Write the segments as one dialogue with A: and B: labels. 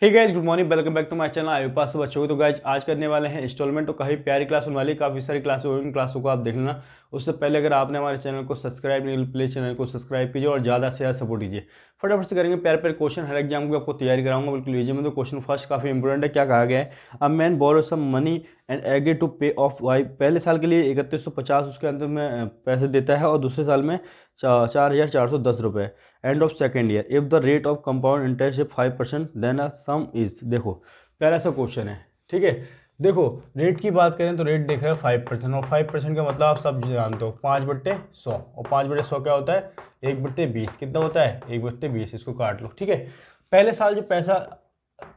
A: Hey guys, good morning, welcome back to my channel आयु पास बच्चों को। तो गाइस आज करने वाले हैं इंस्टॉलमेंट। तो काफ़ी प्यारी क्लास होने वाली है, काफ़ी सारी क्लासें होंगी, क्लासों को आप देख लेना। उससे पहले अगर आपने हमारे चैनल को सब्सक्राइब नहीं किया, प्लीज चैनल को सब्सक्राइब कीजिए और ज़्यादा से ज़्यादा सपोर्ट कीजिए। फटाफट से करेंगे प्यारे प्यारे क्वेश्चन। हर एग्जाम की आपको तैयारी कराऊंगा बिल्कुल लीजिए। में तो क्वेश्चन फर्स्ट काफ़ी इंपॉर्टेंट है। क्या कहा गया है? A man borrow some money and agree to pay off Y. पहले साल के लिए 3150 उसके अंदर में पैसे देता है और दूसरे साल में 4410 रुपये। End of second year if the rate of compound interest is 5% then a sum is. देखो प्यारा सा क्वेश्चन है, ठीक है। देखो रेट की बात करें तो रेट देख रहे हैं 5%, और 5% का मतलब आप सब जानते हो 5/100, और 5/100 क्या होता है? 1/20 कितना होता है? 1/20। इसको काट लो, ठीक है। पहले साल जो पैसा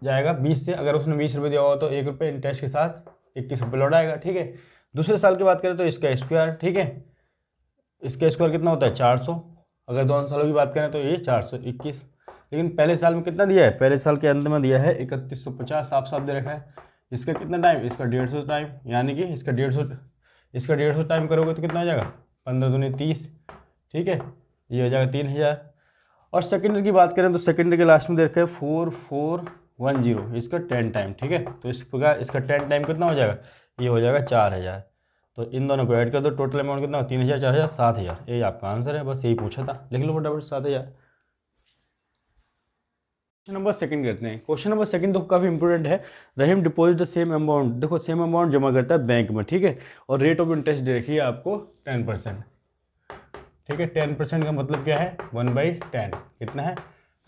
A: जाएगा 20 से, अगर उसने 20 रुपये दिया होगा तो 1 रुपये इंटरेस्ट के साथ 21 रुपये लौट आएगा, ठीक है। दूसरे साल की बात करें तो इसका स्क्वायर, ठीक है। इसका स्क्वायर कितना होता है? 400। अगर दोनों सालों की बात करें तो ये 421। लेकिन पहले साल में कितना दिया है? पहले साल के अंत में दिया है 3150, साफ साफ दे रखा है। इसका कितना टाइम? इसका 150 टाइम, यानी कि इसका 150 टाइम करोगे तो कितना हो जाएगा? 15 दूनी 30, ठीक है। ये हो जाएगा 3000। और सेकेंडरी की बात करें तो सेकेंडरी के लास्ट में दे रखा है 4410, इसका 10 टाइम, ठीक है। तो इस प्रकार इसका 10 टाइम कितना हो जाएगा? ये हो जाएगा 4000। तो इन दोनों को ऐड कर दो, टोटल अमाउंट कितना हो? 3000, 4000, 7000। ये आपका आंसर है, बस यही पूछा था, लिख लो फटाफट 7000। क्वेश्चन नंबर सेकंड करते हैं। क्वेश्चन नंबर सेकंड तो काफी इंपोर्टेंट है। रहीम डिपॉजिट द सेम अमाउंट। देखो सेम अमाउंट जमा करता है बैंक में, ठीक है। और रेट ऑफ इंटरेस्ट दे रखी है आपको 10%, ठीक है। 10% का मतलब क्या है? 1/10 कितना है?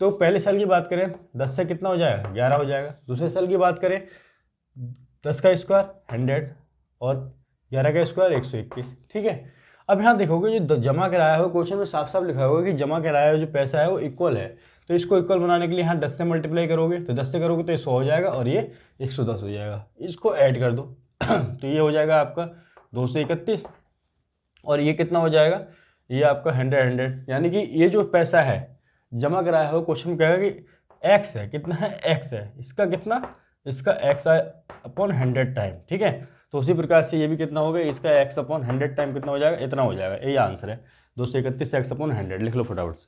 A: तो पहले साल की बात करें 10 से कितना हो जाएगा? 11 हो जाएगा। दूसरे साल की बात करें 10 का स्क्वायर 100 और 11 का स्क्वायर 121, ठीक है। अब यहाँ देखोगे जो जमा कराया हो, क्वेश्चन में साफ साफ लिखा होगा कि जमा कराया हुआ जो पैसा है वो इक्वल है। तो इसको इक्वल बनाने के लिए यहाँ 10 से मल्टीप्लाई करोगे, तो 10 से करोगे तो ये 100 हो जाएगा और ये 110 हो जाएगा। इसको ऐड कर दो तो ये हो जाएगा आपका 231, और ये कितना हो जाएगा? ये आपका 100, यानी कि ये जो पैसा है जमा कराया हो, क्वेश्चन में कहेगा कि एक्स है, कितना है? एक्स है। इसका कितना? इसका एक्स अपॉन 100 टाइम, ठीक है। तो उसी प्रकार से ये भी कितना होगा? इसका एक्स अपॉन 100 टाइम कितना हो जाएगा? इतना हो जाएगा। यही आंसर है 231 एक्स अपॉन 100। लिख लो फटाफट से।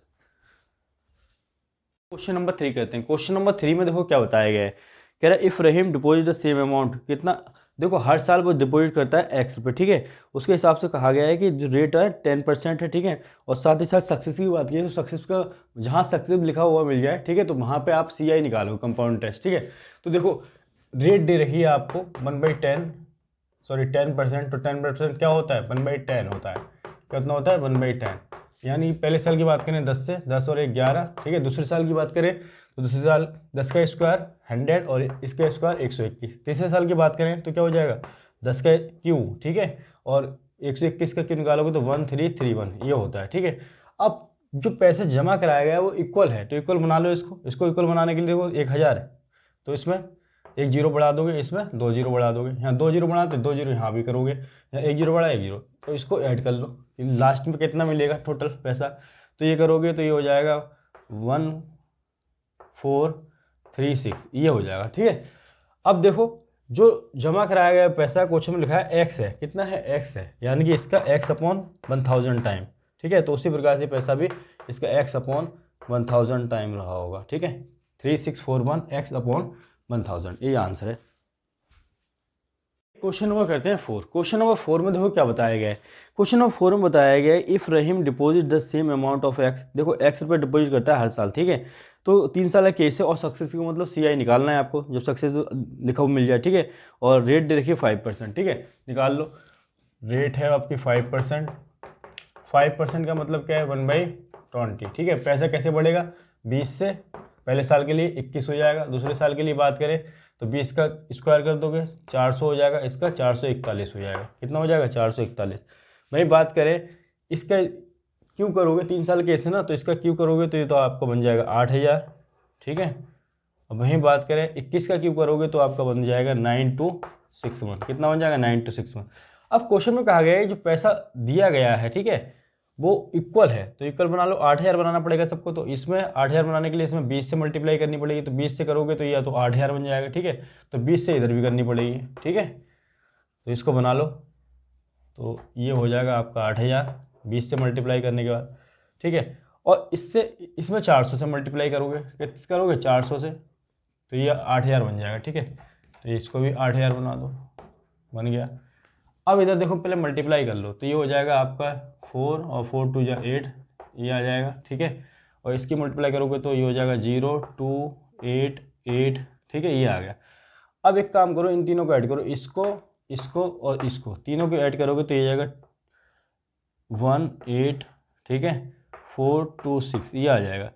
A: क्वेश्चन नंबर 3 करते हैं। क्वेश्चन नंबर 3 में देखो क्या बताया गया है। कह रहा है if Rahim deposit the same amount, कितना? देखो हर साल वो डिपॉजिट करता है एक्स रुपये, ठीक है। उसके हिसाब से कहा गया है कि जो रेट है 10% है, ठीक है। और साथ ही साथ सक्सेस की बात की तो सक्सेस का जहाँ सक्सेस लिखा हुआ मिल जाए, ठीक है, तो वहाँ पे आप CI निकालो, कंपाउंड टेस्ट, ठीक है। तो देखो रेट दे रखी है आपको 1/10, सॉरी 10%। तो 10% क्या होता है? 1/10 होता है। कितना होता है? 1/10। यानी पहले साल की बात करें 10 से, 10 और 1 11, ठीक है। दूसरे साल की बात करें तो दूसरे साल 10 का स्क्वायर 100 और इसका स्क्वायर 121। तीसरे साल की बात करें तो क्या हो जाएगा? 10 का क्यू, ठीक है, और 121 का क्यू निकालोगे तो 1331, ये होता है, ठीक है। अब जो पैसे जमा कराया गया है वो इक्वल है, तो इक्वल बना लो इसको इक्वल बनाने के लिए देखो 1000 है, तो इसमें 1 जीरो बढ़ा दोगे, इसमें 2 जीरो बढ़ा दोगे। यहाँ 2 जीरो बढ़ाते 2 जीरो यहाँ भी करोगे, यहाँ 1 जीरो बढ़ा 1 जीरो, तो इसको ऐड कर लो। लास्ट में कितना मिलेगा टोटल पैसा? तो ये करोगे तो ये हो जाएगा 1436, ये हो जाएगा, ठीक है। अब देखो जो जमा कराया गया पैसा क्वेश्चन में लिखा है एक्स है, कितना है? एक्स है, यानी कि इसका एक्स अपॉन 1000 टाइम, ठीक है। तो उसी प्रकार से पैसा भी इसका एक्स अपॉन 1000 टाइम रहा होगा, ठीक है। 3641 एक्स अपॉन 1000, ये आंसर है। क्वेश्चन नंबर करते हैं 4। क्वेश्चन नंबर 4 में देखो क्या बताया गया है। क्वेश्चन नंबर 4 में बताया गया है if Rahim deposit the same amount of x. देखो एक्स रुपये डिपॉजिट करता है हर साल, ठीक है। तो 3 साल का केस है और सक्सेस का मतलब CI निकालना है आपको, जब सक्सेस लिखा हुआ मिल जाए, ठीक है। और रेट दे रखिए 5%, ठीक है। निकाल लो, रेट है आपकी 5%। 5% का मतलब क्या है? 1/20, ठीक है। पैसा कैसे बढ़ेगा? 20 से पहले साल के लिए 21 हो जाएगा। दूसरे साल के लिए बात करें तो 20 का स्क्वायर कर दोगे 400 हो जाएगा, इसका 441 हो जाएगा। कितना हो जाएगा? 441। वही बात करें इसका क्यों करोगे, 3 साल के ऐसे ना, तो इसका क्यों करोगे तो ये तो आपका बन जाएगा 8000, ठीक है। अब वहीं बात करें 21 का क्यों करोगे तो आपका बन जाएगा 9261। कितना बन जाएगा? 9261। अब क्वेश्चन में कहा गया है जो पैसा दिया गया है, ठीक है, वो इक्वल है, तो इक्वल बना लो। 8000 बनाना पड़ेगा सबको, तो इसमें 8000 बनाने के लिए इसमें 20 से मल्टीप्लाई करनी पड़ेगी, तो 20 से करोगे तो या तो 8000 बन जाएगा, ठीक है। तो 20 से इधर भी करनी पड़ेगी, ठीक है। तो इसको बना लो, तो ये हो जाएगा आपका 8000 20 से मल्टीप्लाई करने के बाद, ठीक है। और इससे इसमें 400 से मल्टीप्लाई करोगे, किस करोगे? 400 से, तो ये 8,000 बन जाएगा। ठीक है, तो इसको भी 8,000 बना दो, बन गया। अब इधर देखो पहले मल्टीप्लाई कर लो, तो ये हो जाएगा आपका 4 और 4 2 जा 8, ये आ जाएगा। ठीक है, और इसकी मल्टीप्लाई करोगे तो ये हो जाएगा 0 2 8 8। ठीक है, ये आ गया। अब एक काम करो, इन तीनों को ऐड करो, इसको और इसको, तीनों को ऐड करोगे तो ये जाएगा 1 8। ठीक है, 4 2 6, ये आ जाएगा।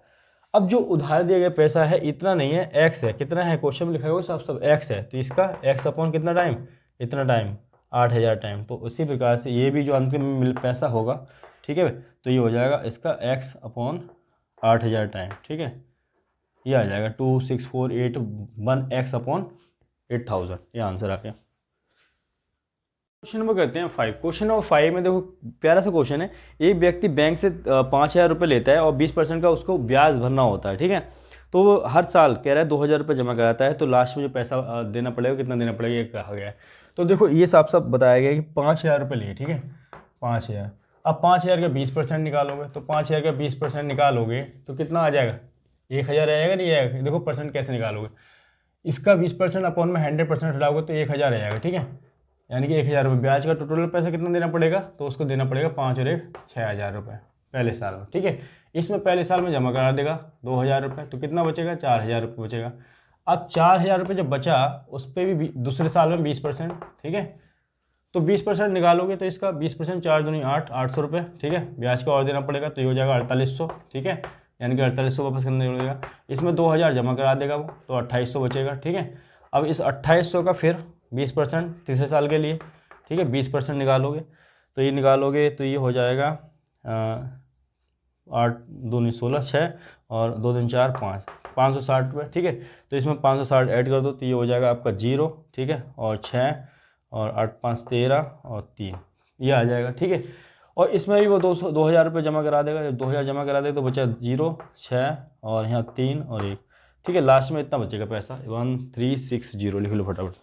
A: अब जो उधार दिया गया पैसा है इतना नहीं है, एक्स है। कितना है क्वेश्चन में लिखा हुआ सब एक्स है, तो इसका एक्स अपॉन कितना टाइम, इतना टाइम, 8,000 टाइम। तो उसी प्रकार से ये भी जो अंतिम में पैसा होगा, ठीक है, तो ये हो जाएगा इसका एक्स अपॉन 8,000 टाइम। ठीक है, ये आ जाएगा 26481 एक्स अपॉन 8,000, ये आंसर आ गया। क्वेश्चन नंबर करते हैं 5। क्वेश्चन नंबर 5 में देखो प्यारा सा क्वेश्चन है। एक व्यक्ति बैंक से 5,000 रुपये लेता है और 20% का उसको ब्याज भरना होता है। ठीक है, तो वो हर साल कह रहा है 2,000 रुपये जमा कराता है, तो लास्ट में जो पैसा देना पड़ेगा, कितना देना पड़ेगा, ये कहा गया है। तो देखो ये साफ साफ बताया गया है कि 5,000 रुपये लिए। ठीक है, 5,000। अब 5,000 का 20% निकालोगे, तो 5,000 का 20% निकालोगे तो कितना आ जाएगा, 1,000 आएगा, नहीं आएगा। देखो परसेंट कैसे निकालोगे, इसका 20% अपॉन में 100% हटाओगे तो 1,000 आएगा। ठीक है, यानी कि 1,000 रुपये। ब्याज का टोटल पैसा कितना देना पड़ेगा, तो उसको देना पड़ेगा 5 और 1 6,000 रुपये पहले साल में। ठीक है, इसमें पहले साल में जमा करा देगा 2,000 रुपये, तो कितना बचेगा, 4,000 रुपये बचेगा। अब 4,000 रुपये जब बचा, उस पर भी दूसरे साल में 20%। ठीक है, तो 20% निकालोगे तो इसका 20%, 4 दूनी 8, 800 रुपये। ठीक है, ब्याज का और देना पड़ेगा, तो ये हो जाएगा 4,800। ठीक है, यानी कि 4,800 वापस करने पड़ेगा। इसमें 2,000 जमा करा देगा वो, तो 2,800 बचेगा। ठीक है, अब इस 2,800 का फिर 20% तीसरे साल के लिए। ठीक है, 20% निकालोगे, तो ये निकालोगे तो ये हो जाएगा 8 दूनी 16, 6 और 2 दिन 4 5, 560 रुपये। ठीक है, तो इसमें 560 ऐड कर दो, तो ये हो जाएगा आपका 0। ठीक है, और 6 और 8 5 13 और 3, ये आ जाएगा। ठीक है, और इसमें भी वो 2,000 रुपये जमा करा देगा। जब 2,000 जमा करा देगा तो बचा 0 6 और यहाँ 3 और 1। ठीक है, लास्ट में इतना बचेगा पैसा 1360, लिख लो फटाफट।